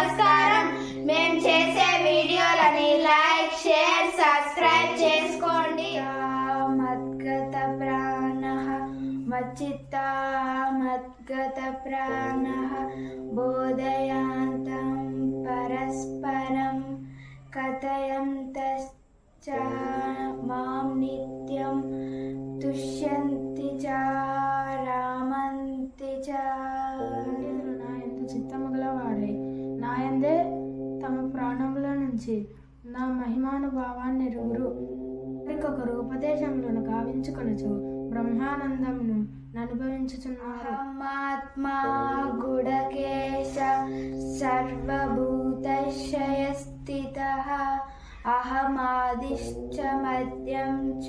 నమస్కారం. మేము చేసే వీడియోలని లైక్, షేర్, సబ్స్క్రైబ్ చేసుకోండి. మద్గత ప్రాణః మచ్చిత్తా మద్గత ప్రాణః బోధయాంతం పరస్పరం కథయంతశ్చ మాం నిత్యం తుష్యంతి చ రామంతి చ. చిత్తము గలవారే నాయందే తమ ప్రాణముల నుంచి నా మహిమానుభావాన్ని ఎరుగురు. ఒకరికొకరు ఉపదేశములను గావించుకొనుచు బ్రహ్మానందమును అనుభవించుచున్నారు. ఆత్మా గుడకేశ సర్వభూతశయ స్థితః అహమాదిశ్చ మధ్యం చ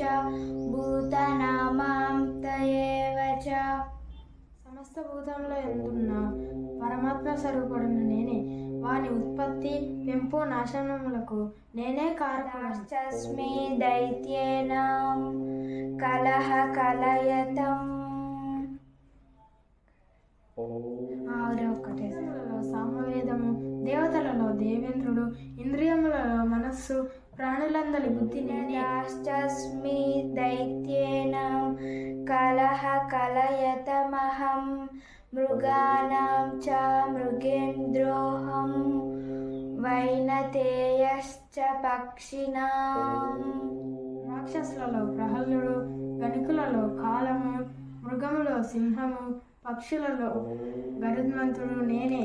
భూతనామాంతయేవ చ. సమస్త భూతంలో ఎందున్న పరమాత్మ స్వరూపుడును నేనే. వాని ఉత్పత్తి, పెంపు, నాశనములకు నేనే కారకుడస్మి. దైత్యేన కలహ కలయతం. సామవేదము, దేవతలలో దేవేంద్రుడు, ఇంద్రియములలో మనస్సు, ప్రాణులందరి బుద్ధి నేనే. రాష్ట్రస్మి దైత్యేన కలహ కలయతమహం మృగాణాం చ మృగేంద్రోహం వైనతేయశ్చ పక్షిణాం. రాక్షసులలో ప్రహల్లుడు, గణికులలో కాలము, మృగములో సింహము, పక్షులలో గరుత్మంతుడు నేనే.